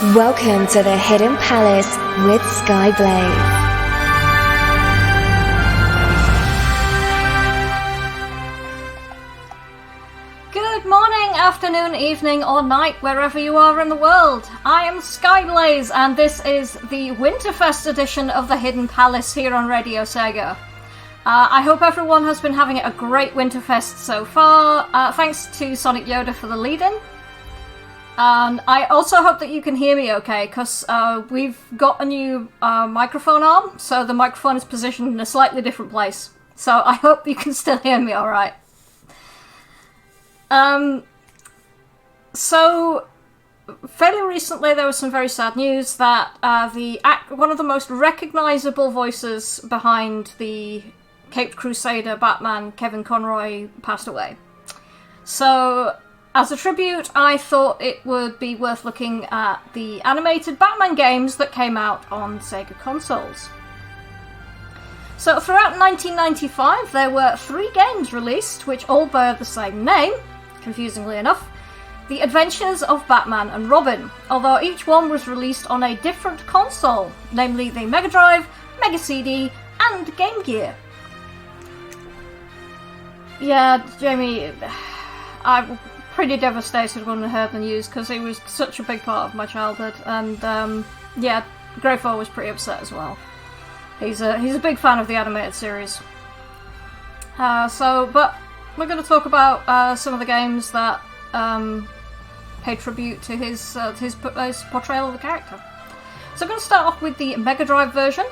Welcome to the Hidden Palace with Skyblaze. Good morning, afternoon, evening, or night, wherever you are in the world. I am Skyblaze, and this is the WinterFest edition of the Hidden Palace here on Radio SEGA. I hope everyone has been having a great WinterFest so far. Thanks to Sonic Yoda for the lead-in. And I also hope that you can hear me okay, because we've got a new microphone arm, so the microphone is positioned in a slightly different place. So I hope you can still hear me alright. So, fairly recently there was some very sad news that one of the most recognisable voices behind the Caped Crusader Batman, Kevin Conroy, passed away. So, as a tribute, I thought it would be worth looking at the animated Batman games that came out on Sega consoles. So, throughout 1995, there were 3 games released, which all bear the same name, confusingly enough, The Adventures of Batman and Robin, although each one was released on a different console, namely the Mega Drive, Mega CD, and Game Gear. Yeah, Jamie, I'm pretty devastated when I heard the news, because he was such a big part of my childhood, and yeah, Greyfall was pretty upset as well. He's a big fan of the animated series. But we're going to talk about some of the games that pay tribute to his portrayal of the character. So I'm going to start off with the Mega Drive version,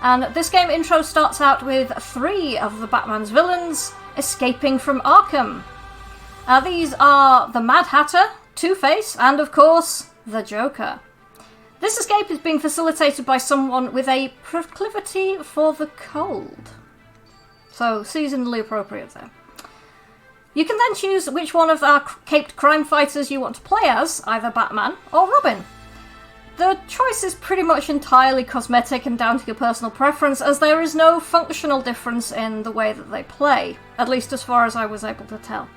and this game intro starts out with 3 of the Batman's villains escaping from Arkham. These are the Mad Hatter, Two-Face, and of course, the Joker. This escape is being facilitated by someone with a proclivity for the cold. So, seasonally appropriate there. You can then choose which one of our caped crime fighters you want to play as, either Batman or Robin. The choice is pretty much entirely cosmetic and down to your personal preference, as there is no functional difference in the way that they play, at least as far as I was able to tell.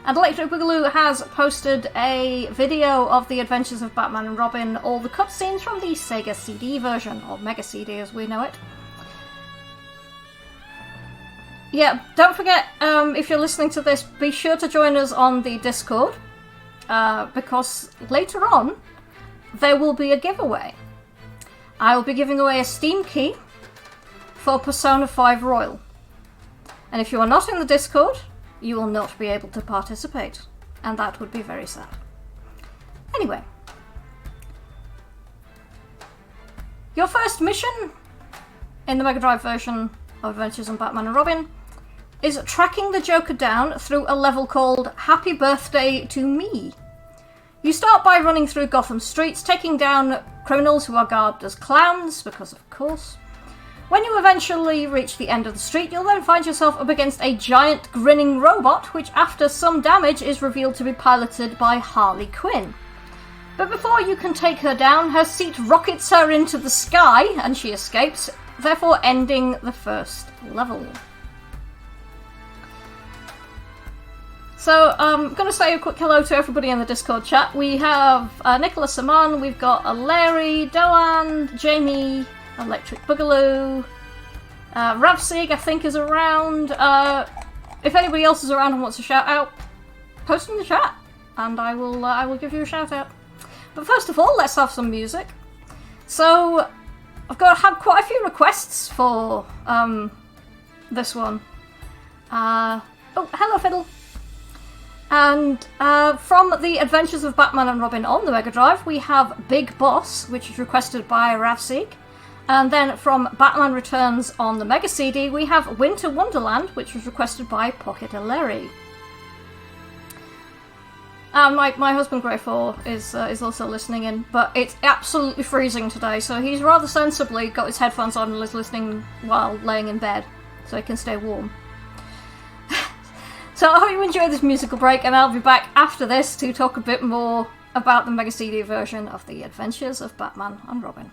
And Electric Boogaloo has posted a video of the Adventures of Batman and Robin, all the cutscenes from the Sega CD version, or Mega CD as we know it. Yeah, don't forget, if you're listening to this, be sure to join us on the Discord, because later on, there will be a giveaway. I will be giving away a Steam key for Persona 5 Royal. And if you are not in the Discord, you will not be able to participate, and that would be very sad. Anyway, your first mission in the Mega Drive version of Adventures of Batman and Robin is tracking the Joker down through a level called Happy Birthday to Me. You start by running through Gotham streets, taking down criminals who are garbed as clowns, because of course. When you eventually reach the end of the street, you'll then find yourself up against a giant grinning robot, which after some damage is revealed to be piloted by Harley Quinn. But before you can take her down, her seat rockets her into the sky and she escapes, therefore ending the first level. So I'm going to say a quick hello to everybody in the Discord chat. We have Nicholas Saman, we've got Larry, Doan, Jamie, Electric Boogaloo, Ravsig I think is around. If anybody else is around and wants a shout out, post in the chat and I will give you a shout out. But first of all, let's have some music. So I've had quite a few requests for this one. Oh, hello Fiddle. And from the Adventures of Batman and Robin on the Mega Drive, we have Big Boss, which is requested by Ravsig. And then from Batman Returns on the Mega CD, we have Winter Wonderland, which was requested by Pocket Larry. My husband Greyfall is also listening in, but it's absolutely freezing today, so he's rather sensibly got his headphones on and is listening while laying in bed, so he can stay warm. So I hope you enjoy this musical break, and I'll be back after this to talk a bit more about the Mega CD version of The Adventures of Batman and Robin.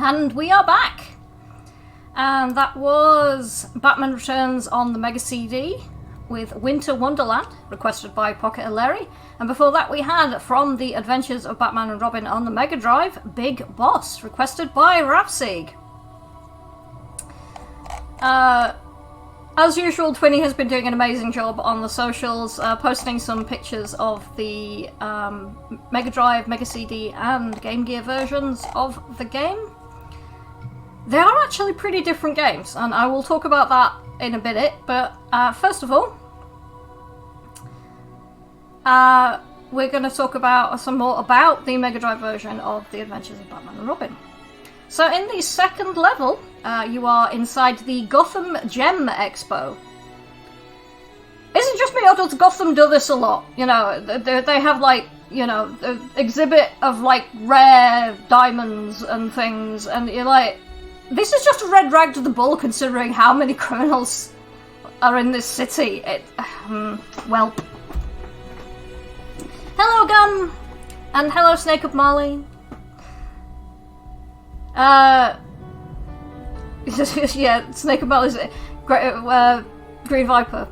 And we are back! And that was Batman Returns on the Mega CD with Winter Wonderland, requested by Pocket Hilary. And before that we had From the Adventures of Batman and Robin on the Mega Drive, Big Boss, requested by Rapsig. As usual, Twinny has been doing an amazing job on the socials, posting some pictures of the Mega Drive, Mega CD and Game Gear versions of the game. They are actually pretty different games, and I will talk about that in a minute, but first of all, we're going to talk about some more about the Mega Drive version of The Adventures of Batman and Robin. So in the second level, you are inside the Gotham Gem Expo. Is it just me, or does Gotham do this a lot? You know, they have like, you know, the exhibit of like rare diamonds and things, and you're like, this is just a red rag to the bull considering how many criminals are in this city. Well. Hello, Gum! And hello, Snake of Marley. Yeah, Snake of Marley's Green Viper.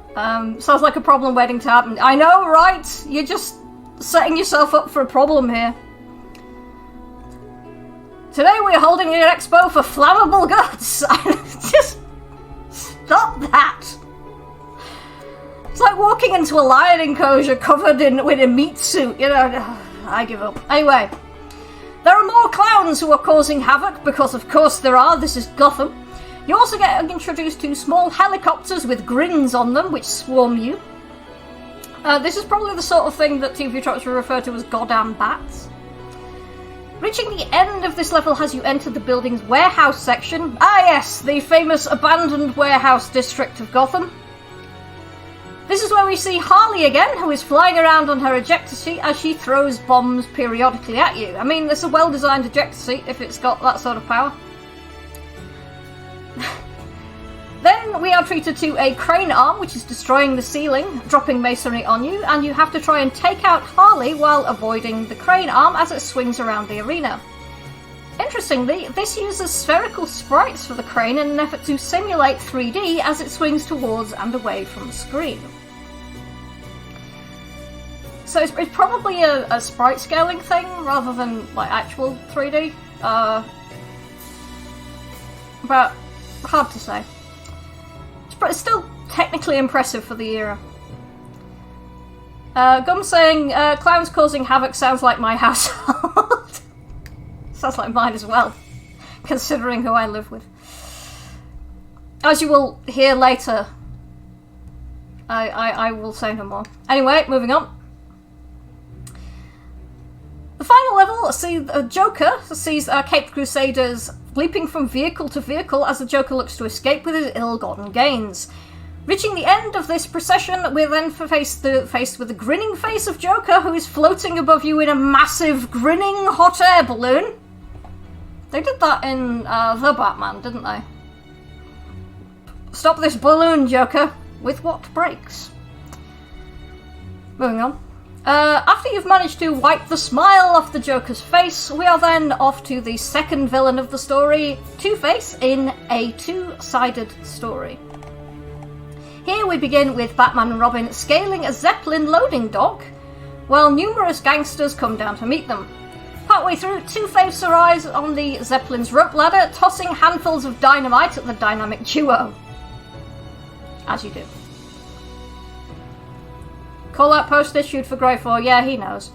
Sounds like a problem waiting to happen. I know, right? You're just setting yourself up for a problem here. Today we're holding an expo for flammable goods. Just stop that. It's like walking into a lion enclosure covered with a meat suit, you know. I give up. Anyway, there are more clowns who are causing havoc, because of course there are. This is Gotham. You also get introduced to small helicopters with grins on them, which swarm you. This is probably the sort of thing that TV tropes will refer to as goddamn bats. Reaching the end of this level has you entered the building's warehouse section. Ah yes, the famous abandoned warehouse district of Gotham. This is where we see Harley again, who is flying around on her ejector seat as she throws bombs periodically at you. I mean, it's a well-designed ejector seat if it's got that sort of power. Then we are treated to a crane arm, which is destroying the ceiling, dropping masonry on you, and you have to try and take out Harley while avoiding the crane arm as it swings around the arena. Interestingly, this uses spherical sprites for the crane in an effort to simulate 3D as it swings towards and away from the screen. So it's probably a sprite scaling thing rather than like actual 3D, but hard to say. It's still technically impressive for the era. Gum saying, clowns causing havoc sounds like my household. Sounds like mine as well, considering who I live with. As you will hear later, I will say no more. Anyway, moving on. The final level, Joker sees Caped Crusaders leaping from vehicle to vehicle as the Joker looks to escape with his ill-gotten gains. Reaching the end of this procession, we're then faced with the grinning face of Joker, who is floating above you in a massive, grinning hot air balloon. They did that in The Batman, didn't they? Stop this balloon, Joker, with what breaks. Moving on. After you've managed to wipe the smile off the Joker's face, we are then off to the second villain of the story, Two-Face, in a two-sided story. Here we begin with Batman and Robin scaling a Zeppelin loading dock, while numerous gangsters come down to meet them. Partway through, Two-Face arrives on the Zeppelin's rope ladder, tossing handfuls of dynamite at the dynamic duo. As you do. Call out post issued for Grey 4. Yeah, he knows.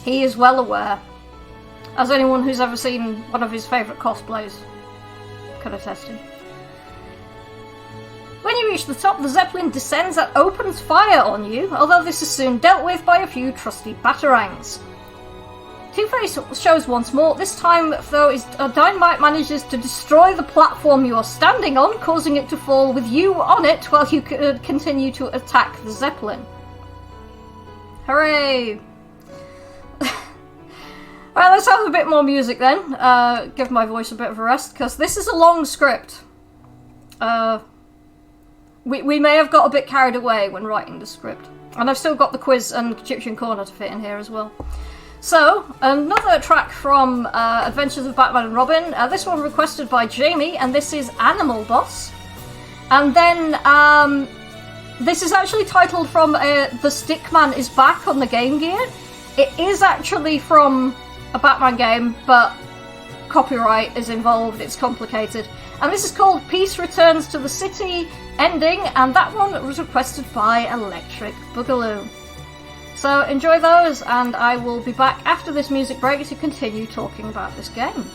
He is well aware. As anyone who's ever seen one of his favourite cosplays can attest to. When you reach the top, the Zeppelin descends and opens fire on you, although this is soon dealt with by a few trusty batarangs. Two-Face shows once more. This time, though, his dynamite manages to destroy the platform you are standing on, causing it to fall with you on it while you continue to attack the Zeppelin. Hooray! Well, let's have a bit more music then. Give my voice a bit of a rest, because this is a long script. We may have got a bit carried away when writing the script. And I've still got the quiz and Egyptian Corner to fit in here as well. So, another track from Adventures of Batman and Robin. This one requested by Jamie, and this is Animal Boss. And then, this is actually titled from The Stickman is Back on the Game Gear. It is actually from a Batman game, but copyright is involved, it's complicated. And this is called Peace Returns to the City Ending, and that one was requested by Electric Boogaloo. So enjoy those, and I will be back after this music break to continue talking about this game.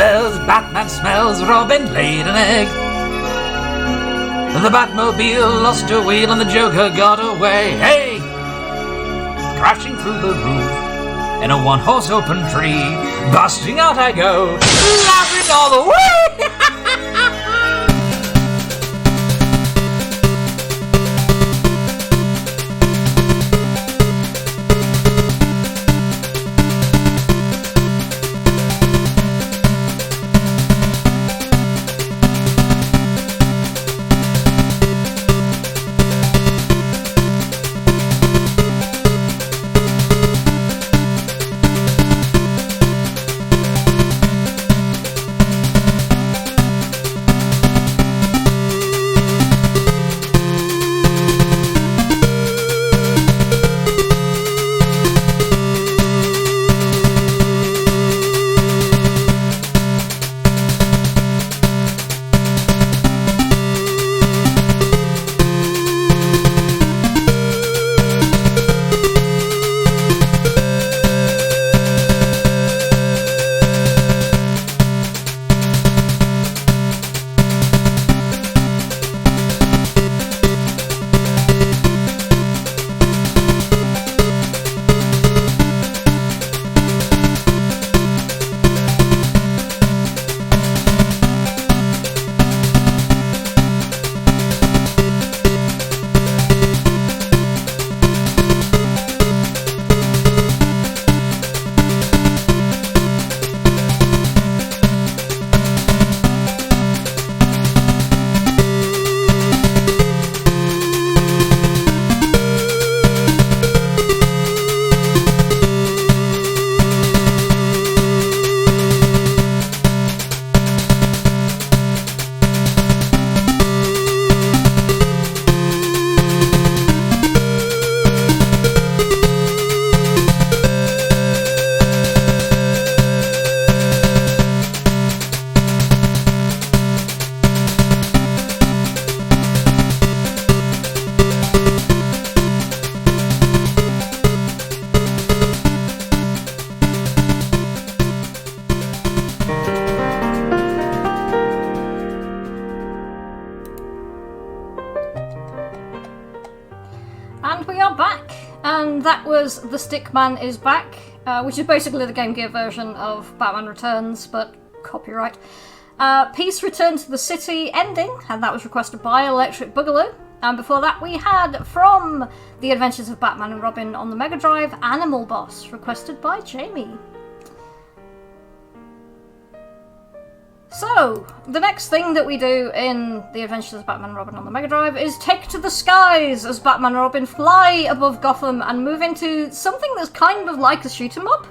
bells, Batman smells, Robin laid an egg. The Batmobile lost a wheel and the Joker got away. Hey! Crashing through the roof in a one-horse open tree. Busting out I go, laughing all the way! That was The Stickman is Back, which is basically the Game Gear version of Batman Returns, but copyright. Peace returned to the city ending, and that was requested by Electric Boogaloo. And before that we had from The Adventures of Batman and Robin on the Mega Drive, Animal Boss, requested by Jamie. So, the next thing that we do in The Adventures of Batman and Robin on the Mega Drive is take to the skies as Batman and Robin fly above Gotham and move into something that's kind of like a shoot-'em-up.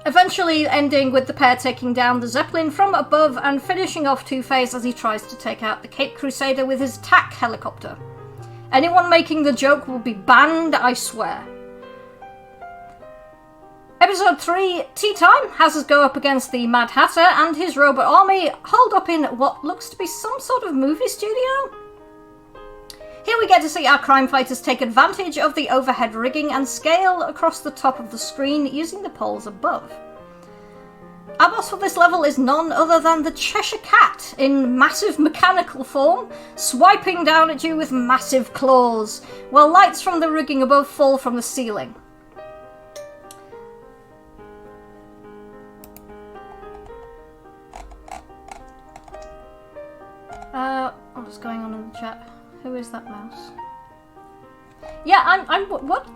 Eventually ending with the pair taking down the Zeppelin from above and finishing off Two-Face as he tries to take out the Caped Crusader with his TAC helicopter. Anyone making the joke will be banned, I swear. Episode 3, Tea Time, has us go up against the Mad Hatter and his robot army, holed up in what looks to be some sort of movie studio. Here we get to see our crime fighters take advantage of the overhead rigging and scale across the top of the screen using the poles above. Our boss for this level is none other than the Cheshire Cat in massive mechanical form, swiping down at you with massive claws, while lights from the rigging above fall from the ceiling. What's going on in the chat? Who is that mouse? Yeah, I'm what?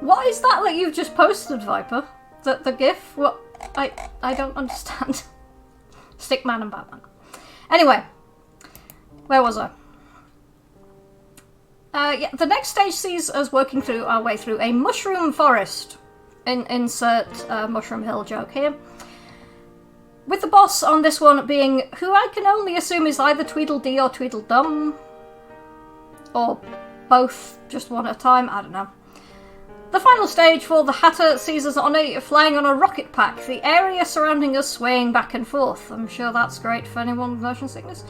What is that you've just posted, Viper? The GIF? What? I don't understand. Stickman and Batman. Anyway, where was I? Yeah, the next stage sees us working through our way through a mushroom forest. Insert Mushroom Hill joke here. With the boss on this one being who I can only assume is either Tweedledee or Tweedledum. Or both, just one at a time, I don't know. The final stage for the Hatter sees us flying on a rocket pack, the area surrounding us swaying back and forth. I'm sure that's great for anyone with motion sickness.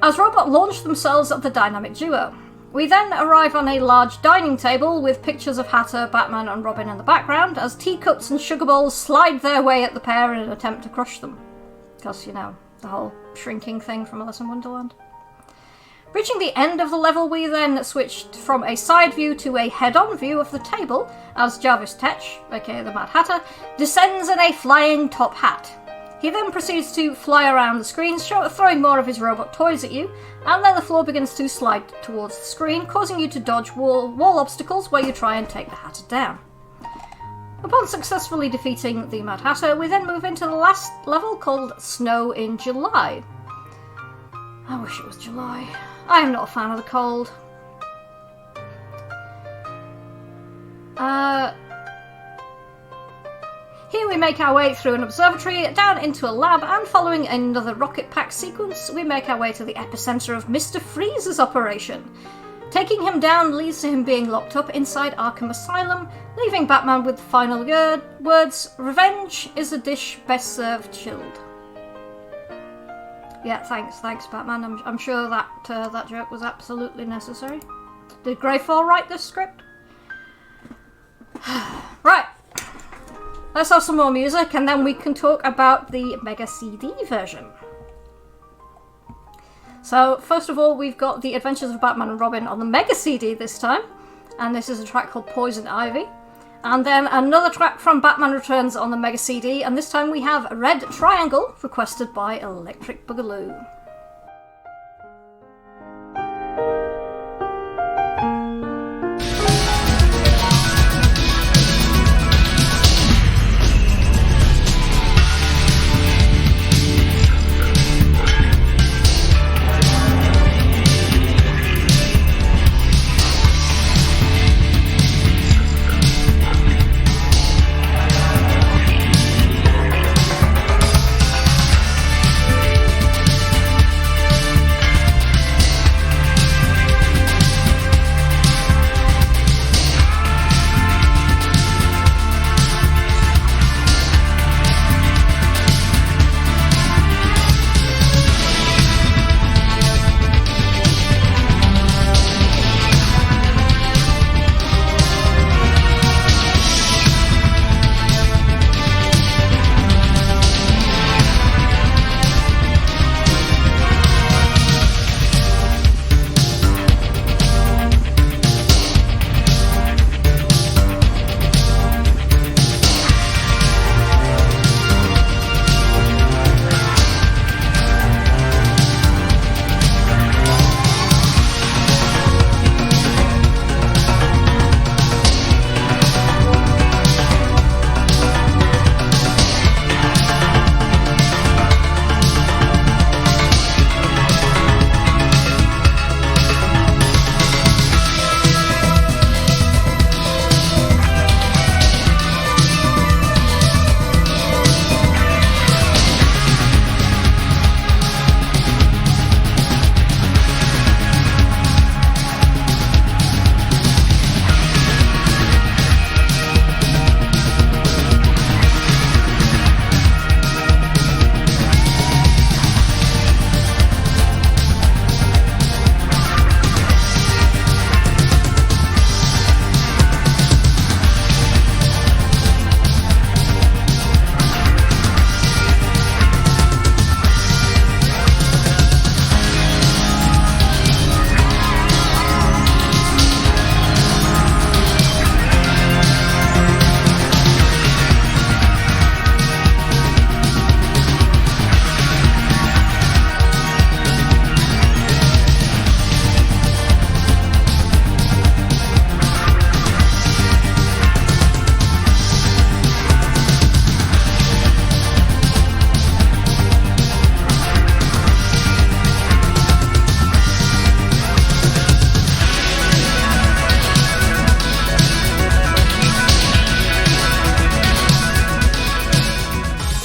As Robot launch themselves at the dynamic duo. We then arrive on a large dining table with pictures of Hatter, Batman and Robin in the background as teacups and sugar bowls slide their way at the pair in an attempt to crush them. Because, you know, the whole shrinking thing from Alice in Wonderland. Reaching the end of the level, we then switched from a side view to a head-on view of the table as Jarvis Tetch, aka the Mad Hatter, descends in a flying top hat. He then proceeds to fly around the screen, throwing more of his robot toys at you, and then the floor begins to slide towards the screen, causing you to dodge wall obstacles where you try and take the Hatter down. Upon successfully defeating the Mad Hatter, we then move into the last level called Snow in July. I wish it was July. I am not a fan of the cold. Here we make our way through an observatory, down into a lab, and following another rocket pack sequence, we make our way to the epicenter of Mr. Freeze's operation. Taking him down leads to him being locked up inside Arkham Asylum, leaving Batman with the final words, "Revenge is a dish best served chilled." Yeah, thanks Batman. I'm sure that that joke was absolutely necessary. Did Greyfall write this script? Right. Let's have some more music and then we can talk about the Mega CD version. So, first of all, we've got The Adventures of Batman and Robin on the Mega CD this time. And this is a track called Poison Ivy. And then another track from Batman Returns on the Mega CD, and this time we have Red Triangle, requested by Electric Boogaloo.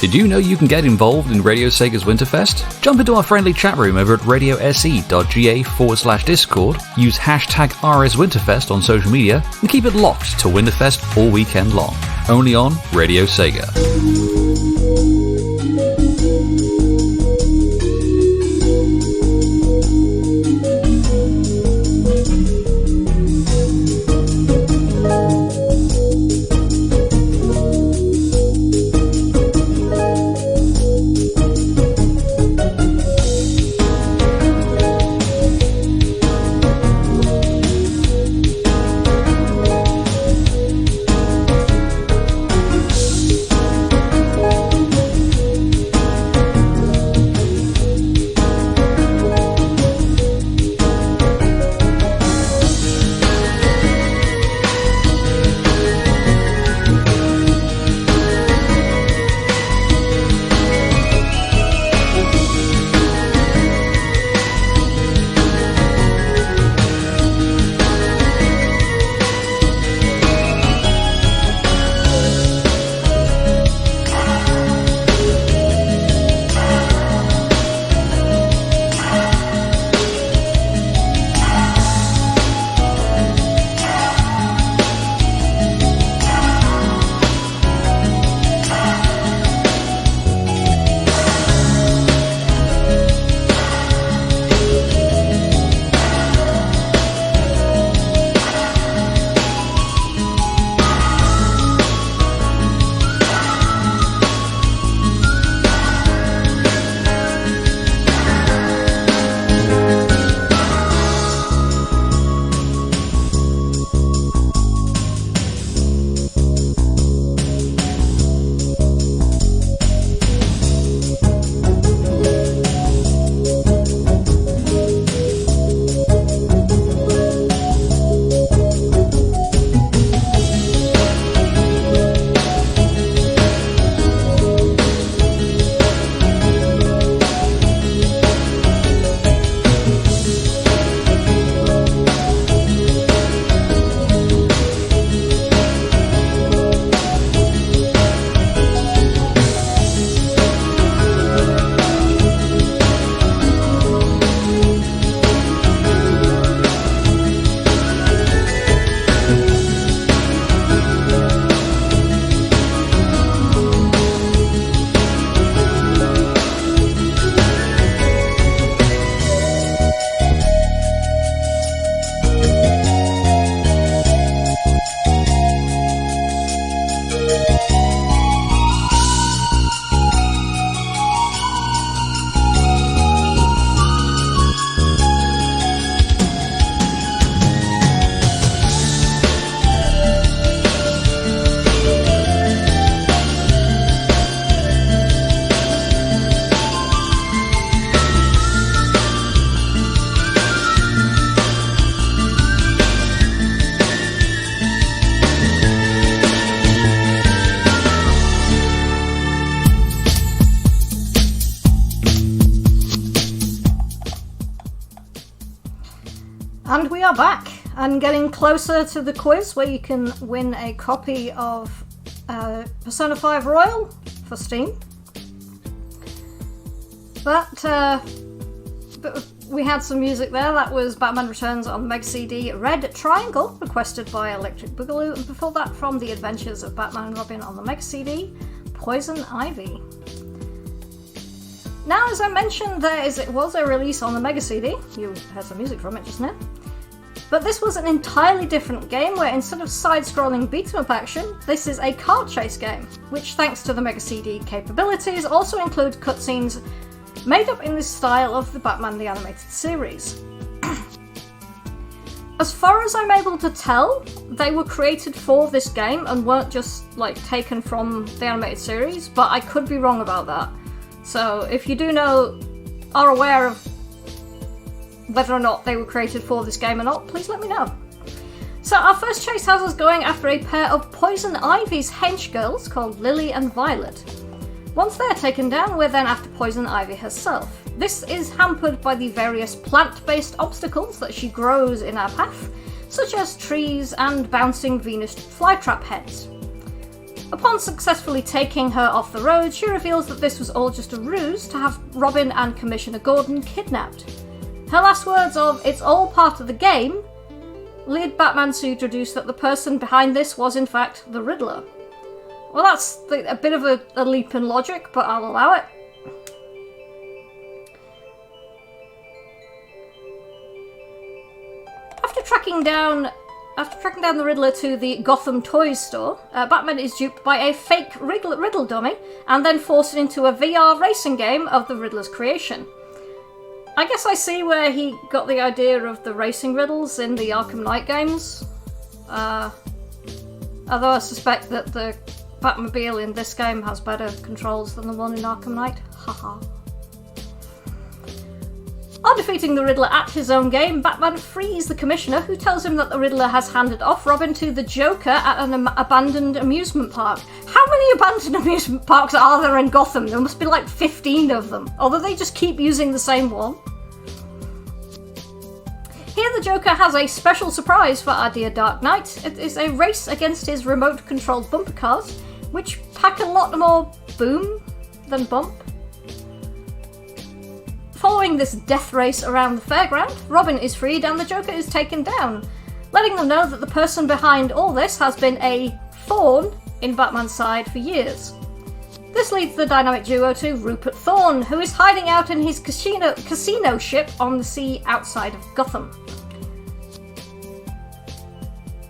Did you know you can get involved in Radio Sega's WinterFest? Jump into our friendly chat room over at radiose.ga/discord, use hashtag RSWinterFest on social media, and keep it locked to WinterFest all weekend long. Only on Radio Sega. we are back and getting closer to the quiz where you can win a copy of Persona 5 Royal for Steam. But we had some music there. That was Batman Returns on Mega CD Red Triangle, requested by Electric Boogaloo, and before that from The Adventures of Batman and Robin on the Mega CD, Poison Ivy. Now, as I mentioned, it was a release on the Mega CD. You heard some music from it just now. But this was an entirely different game where instead of side-scrolling beat-em-up action, this is a car chase game, which thanks to the Mega CD capabilities also include cutscenes made up in the style of the Batman the Animated Series. As far as I'm able to tell, they were created for this game and weren't just taken from the animated series, but I could be wrong about that. So if you are aware of whether or not they were created for this game or not, please let me know. So our first chase has us going after a pair of Poison Ivy's hench girls called Lily and Violet. Once they're taken down, we're then after Poison Ivy herself. This is hampered by the various plant-based obstacles that she grows in our path, such as trees and bouncing Venus flytrap heads. Upon successfully taking her off the road, she reveals that this was all just a ruse to have Robin and Commissioner Gordon kidnapped. Her last words of "it's all part of the game" lead Batman to deduce that the person behind this was in fact the Riddler. Well, that's a bit of a leap in logic, but I'll allow it. After tracking down the Riddler to the Gotham Toys store, Batman is duped by a fake Riddle dummy and then forced into a VR racing game of the Riddler's creation. I guess I see where he got the idea of the racing riddles in the Arkham Knight games. Although I suspect that the Batmobile in this game has better controls than the one in Arkham Knight. Haha. On defeating the Riddler at his own game, Batman frees the Commissioner, who tells him that the Riddler has handed off Robin to the Joker at an abandoned amusement park. How many abandoned amusement parks are there in Gotham? There must be 15 of them. Although they just keep using the same one. Here the Joker has a special surprise for our dear Dark Knight. It is a race against his remote-controlled bumper cars, which pack a lot more boom than bump. Following this death race around the fairground, Robin is freed and the Joker is taken down, letting them know that the person behind all this has been a thorn in Batman's side for years. This leads the dynamic duo to Rupert Thorne, who is hiding out in his casino ship on the sea outside of Gotham.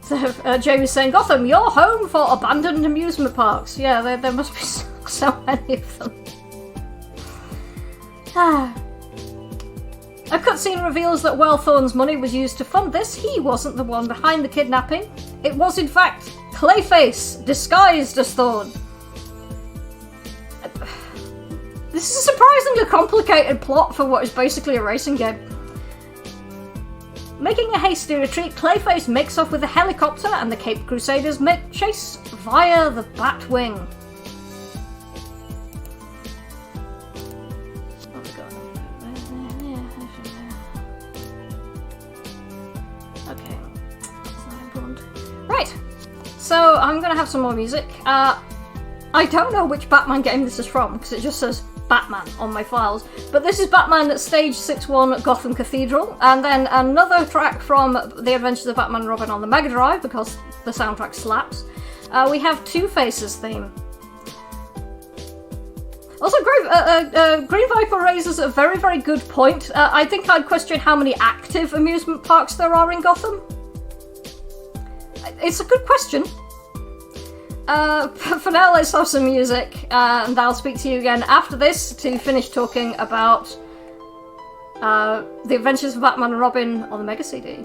So Jamie's saying, Gotham, you're home for abandoned amusement parks. Yeah, there must be so many of them. A cutscene reveals that while Thorne's money was used to fund this, he wasn't the one behind the kidnapping. It was, in fact, Clayface, disguised as Thorne. This is a surprisingly complicated plot for what is basically a racing game. Making a hasty retreat, Clayface makes off with a helicopter and the Caped Crusaders make chase via the Batwing. Okay, that's not important. Right, so I'm going to have some more music. I don't know which Batman game this is from, because it just says Batman on my files, but this is Batman at Stage 6-1 at Gotham Cathedral, and then another track from The Adventures of Batman and Robin on the Mega Drive, because the soundtrack slaps. We have Two-Face's theme. Also, Green Viper raises a very, very good point. I think I'd question how many active amusement parks there are in Gotham. It's a good question. For now, let's have some music, and I'll speak to you again after this to finish talking about The Adventures of Batman and Robin on the Mega CD.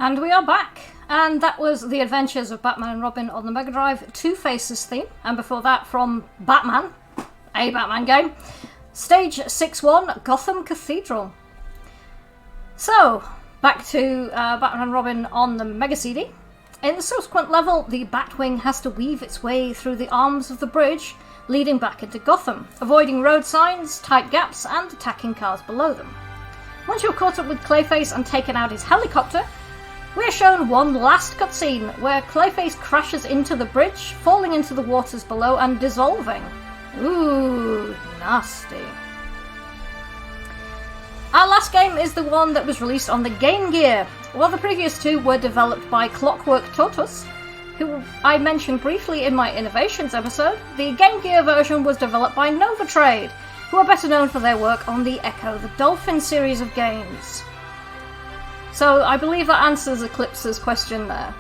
And we are back. And that was The Adventures of Batman and Robin on the Mega Drive, Two Faces theme. And before that, from Batman, a Batman game, Stage 6-1, Gotham Cathedral. So, back to Batman and Robin on the Mega CD. In the subsequent level, the Batwing has to weave its way through the arms of the bridge, leading back into Gotham, avoiding road signs, tight gaps, and attacking cars below them. Once you're caught up with Clayface and taken out his helicopter, we're shown one last cutscene where Clayface crashes into the bridge, falling into the waters below and dissolving. Ooh, nasty. Our last game is the one that was released on the Game Gear. While the previous two were developed by Clockwork Tortoise, who I mentioned briefly in my Innovations episode, the Game Gear version was developed by Nova Trade, who are better known for their work on the Echo the Dolphin series of games. So I believe that answers Eclipse's question there.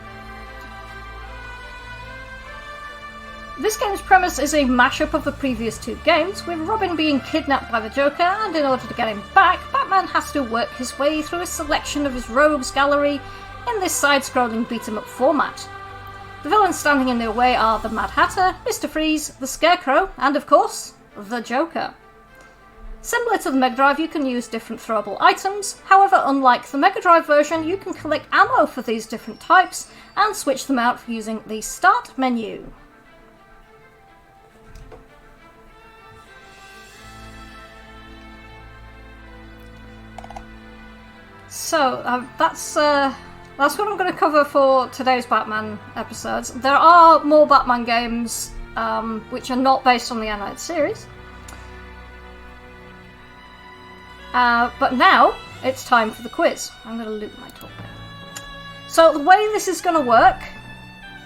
This game's premise is a mashup of the previous two games, with Robin being kidnapped by the Joker, and in order to get him back, Batman has to work his way through a selection of his rogues gallery in this side-scrolling beat-em-up format. The villains standing in their way are the Mad Hatter, Mr. Freeze, the Scarecrow, and of course, the Joker. Similar to the Mega Drive, you can use different throwable items. However, unlike the Mega Drive version, you can collect ammo for these different types and switch them out using the Start menu. So, that's what I'm going to cover for today's Batman episodes. There are more Batman games which are not based on the animated series. But now, it's time for the quiz. I'm going to loop my talkback. So the way this is going to work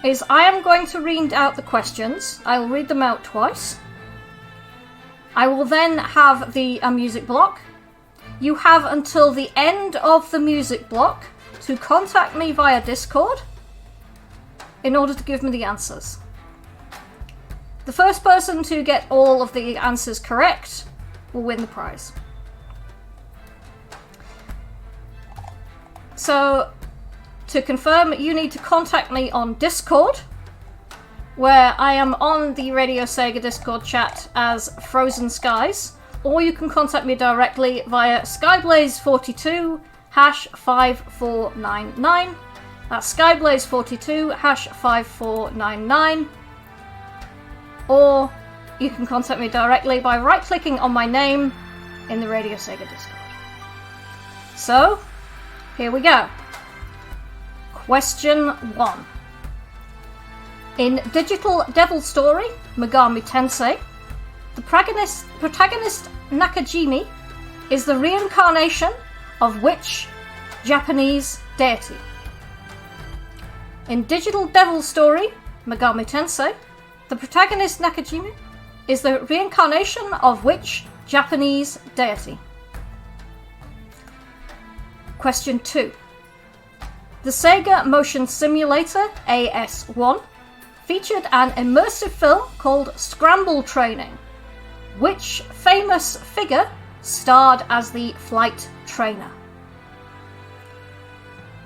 is I am going to read out the questions. I'll read them out twice. I will then have the music block. You have until the end of the music block to contact me via Discord in order to give me the answers. The first person to get all of the answers correct will win the prize. So, to confirm, you need to contact me on Discord, where I am on the Radio Sega Discord chat as Frozen Skies, or you can contact me directly via Skyblaze42 #5499. That's Skyblaze42 #5499. Or you can contact me directly by right-clicking on my name in the Radio Sega Discord. So, here we go. Question 1. In Digital Devil Story, Megami Tensei, the protagonist Nakajimi is the reincarnation of which Japanese deity? In Digital Devil Story, Megami Tensei, the protagonist Nakajimi is the reincarnation of which Japanese deity? Question 2. The Sega Motion Simulator AS1 featured an immersive film called Scramble Training. Which famous figure starred as the flight trainer?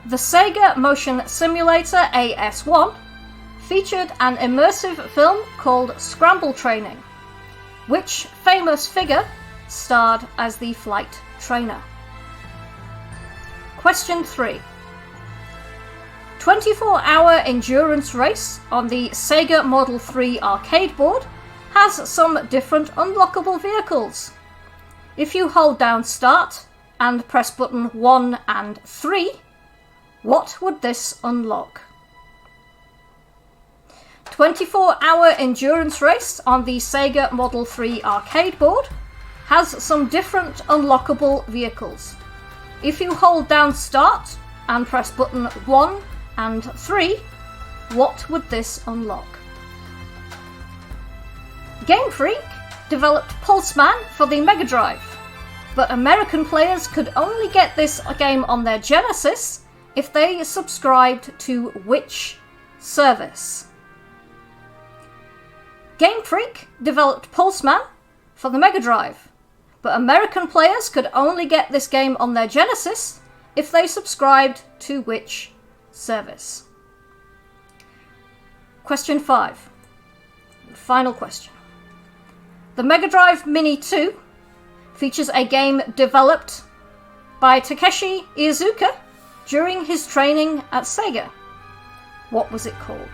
The Sega Motion Simulator AS1 featured an immersive film called Scramble Training. Which famous figure starred as the flight trainer? Question 3. 24-hour endurance race on the Sega Model 3 arcade board has some different unlockable vehicles. If you hold down Start and press button 1 and 3, what would this unlock? 24-hour endurance race on the Sega Model 3 arcade board has some different unlockable vehicles. If you hold down Start and press button 1 and 3, what would this unlock? Game Freak developed Pulseman for the Mega Drive, but American players could only get this game on their Genesis if they subscribed to which service? Game Freak developed Pulseman for the Mega Drive, but American players could only get this game on their Genesis if they subscribed to which service. Question 5. Final question. The Mega Drive Mini 2 features a game developed by Takeshi Iizuka during his training at SEGA. What was it called?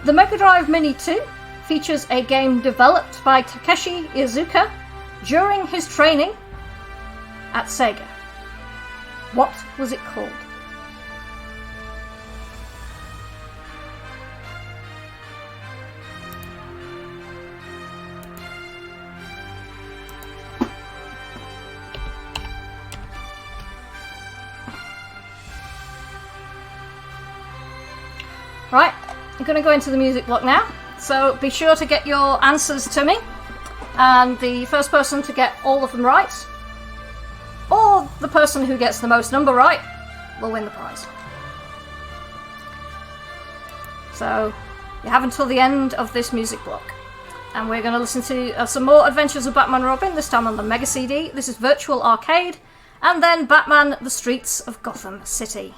The Mega Drive Mini 2 features a game developed by Takeshi Iizuka during his training at SEGA. What was it called? Right, I'm going to go into the music block now, so be sure to get your answers to me, and the first person to get all of them right, or the person who gets the most number right, will win the prize. So, you have until the end of this music block, and we're going to listen to some more Adventures of Batman and Robin, this time on the Mega CD. This is Virtual Arcade, and then Batman: The Streets of Gotham City.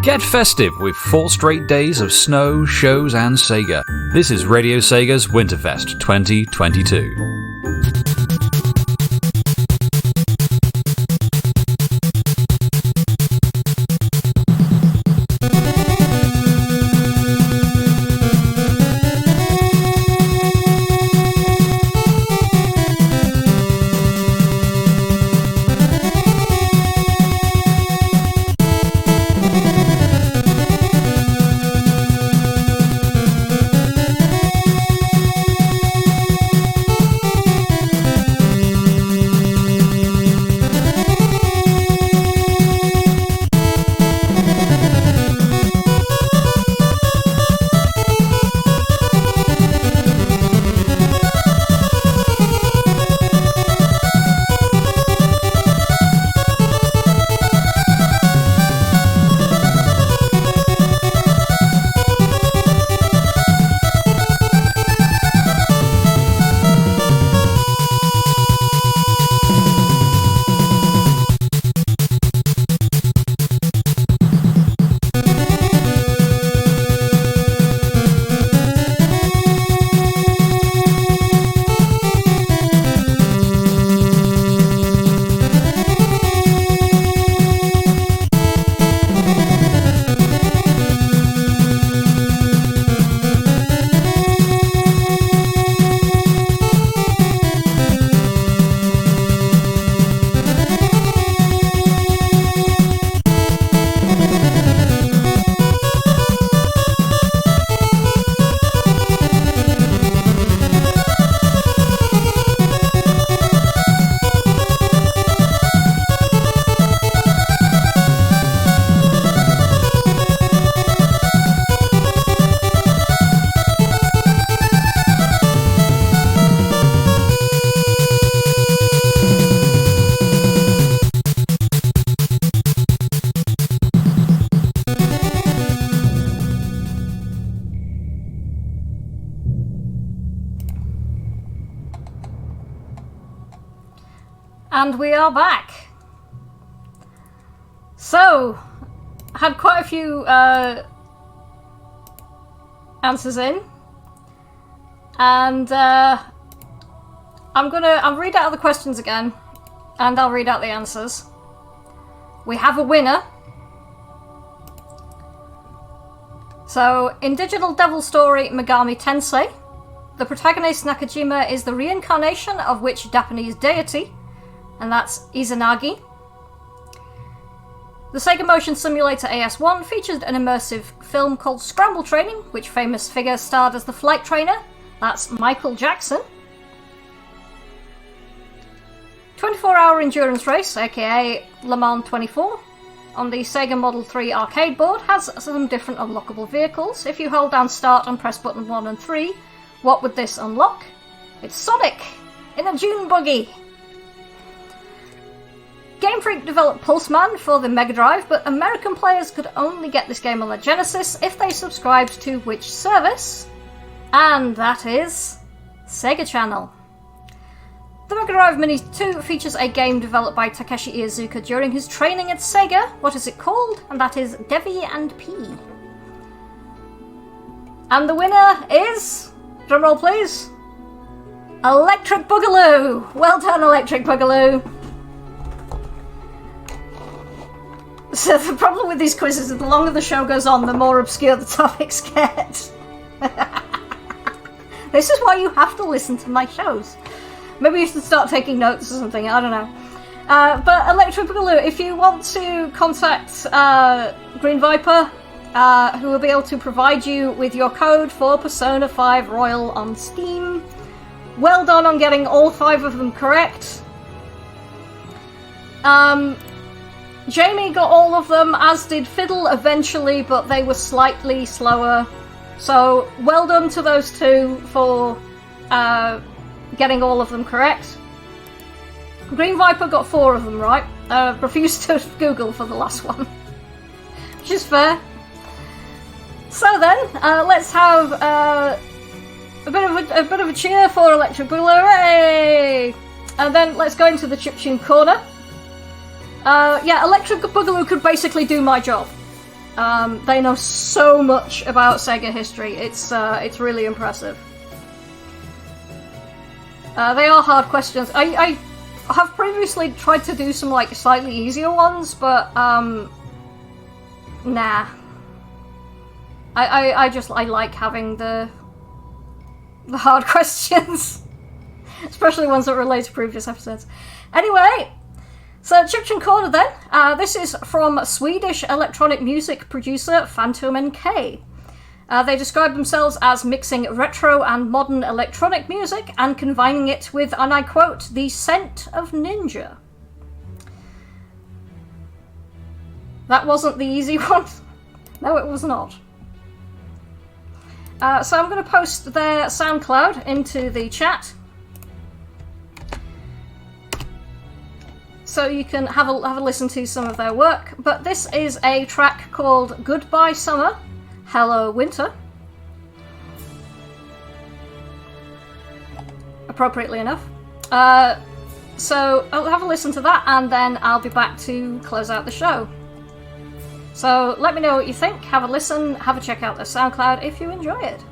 Get festive with 4 straight days of snow, shows and Sega. This is Radio Sega's WinterFest 2022. And we are back. So, I had quite a few answers in, and I'll read out the questions again, and I'll read out the answers. We have a winner. So, in Digital Devil Story Megami Tensei, the protagonist Nakajima is the reincarnation of which Japanese deity? And that's Izanagi. The Sega Motion Simulator AS1 featured an immersive film called Scramble Training, which famous figure starred as the flight trainer. That's Michael Jackson. 24-hour endurance race, aka Le Mans 24, on the Sega Model 3 arcade board has some different unlockable vehicles. If you hold down start and press button 1 and 3, what would this unlock? It's Sonic in a dune buggy. Game Freak developed Pulseman for the Mega Drive, but American players could only get this game on the Genesis if they subscribed to which service? And that is Sega Channel. The Mega Drive Mini 2 features a game developed by Takeshi Iizuka during his training at Sega. What is it called? And that is Devi and P. And the winner is, drumroll please, Electric Boogaloo! Well done, Electric Boogaloo! So the problem with these quizzes is the longer the show goes on, the more obscure the topics get. This is why you have to listen to my shows. Maybe you should start taking notes or something, I don't know. But Electric Boogaloo, if you want to contact Green Viper, who will be able to provide you with your code for Persona 5 Royal on Steam. Well done on getting all 5 of them correct. Jamie got all of them, as did Fiddle eventually, but they were slightly slower. So, well done to those two for getting all of them correct. Green Viper got 4 of them right. Refused to Google for the last one. Which is fair. So then, let's have a bit of a cheer for Electric Boogaloo, hooray! And then let's go into the chiptune corner. Yeah, Electric Boogaloo could basically do my job. They know so much about Sega history. It's really impressive. They are hard questions. I have previously tried to do some like slightly easier ones, but nah. I like having the hard questions, especially ones that relate to previous episodes. Anyway. So, Chiptune Corner then. This is from Swedish electronic music producer Phantom NK. They describe themselves as mixing retro and modern electronic music and combining it with, and I quote, the scent of ninja. That wasn't the easy one. No, it was not. So I'm going to post their SoundCloud into the chat, so you can have a listen to some of their work. But this is a track called Goodbye Summer, Hello Winter. Appropriately enough. So I'll have a listen to that, and then I'll be back to close out the show. So let me know what you think, have a listen, have a check out their SoundCloud if you enjoy it.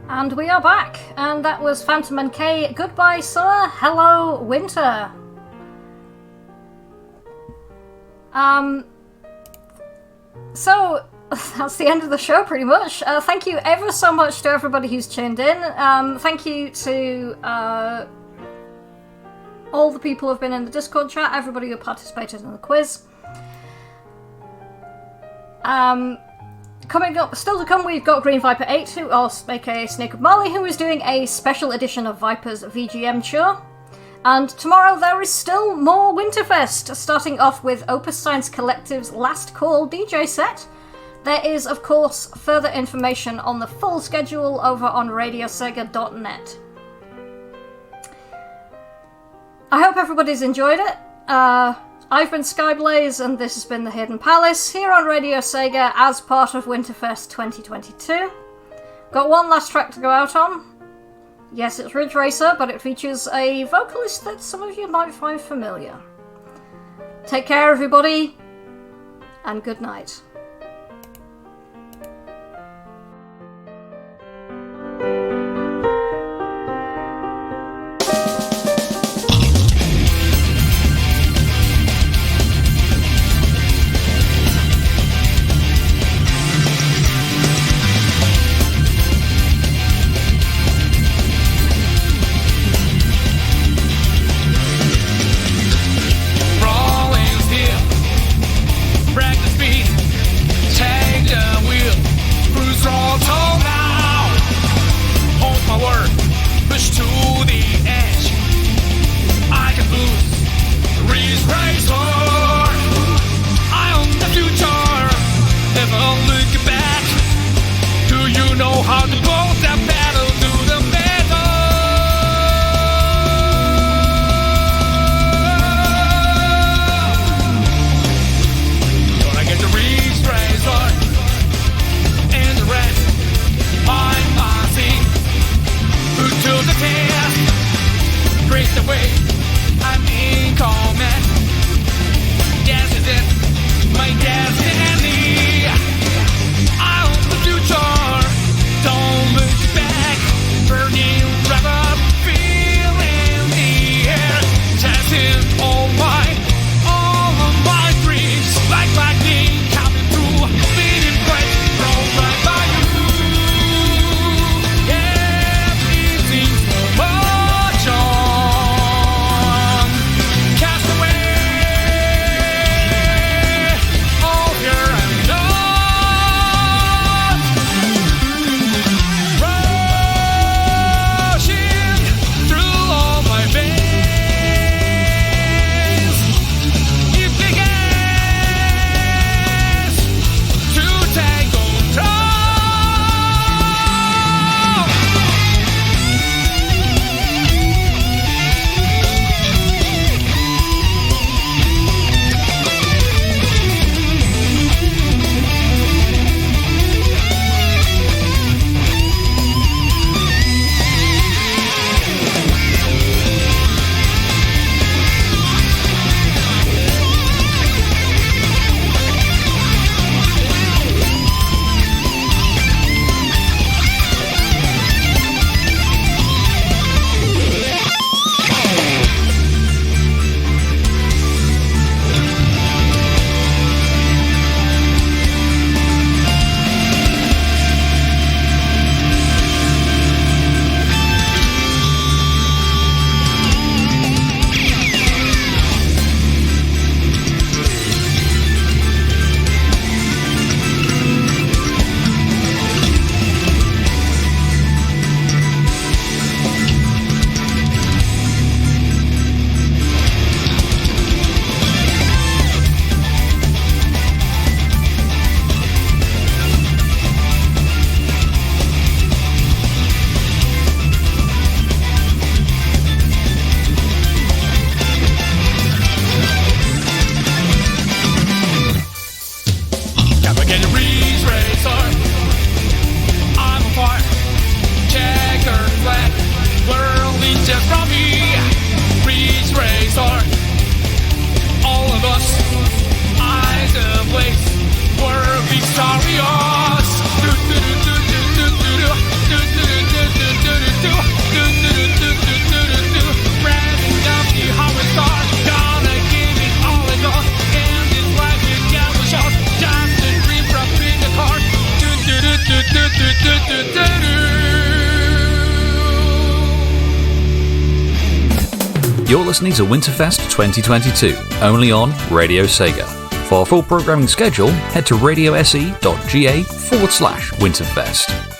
And we are back, and that was Phantom and K. Goodbye summer, hello winter. So that's the end of the show pretty much. Thank you ever so much to everybody who's tuned in. Thank you to all the people who've been in the Discord chat, everybody who participated in the quiz. Coming up, still to come, we've got Green Viper 8, who, aka Snake of Mali, who is doing a special edition of Viper's VGM tour. And tomorrow there is still more Winterfest, starting off with Opus Science Collective's Last Call DJ set. There is, of course, further information on the full schedule over on radiosega.net. I hope everybody's enjoyed it. I've been Skyblaze, and this has been The Hidden Palace, here on Radio Sega as part of Winterfest 2022. Got one last track to go out on. Yes, it's Ridge Racer, but it features a vocalist that some of you might find familiar. Take care, everybody, and good night. Practice speed. You're listening to WinterFest 2022, only on Radio Sega. For our full programming schedule, head to radiose.ga/winterfest.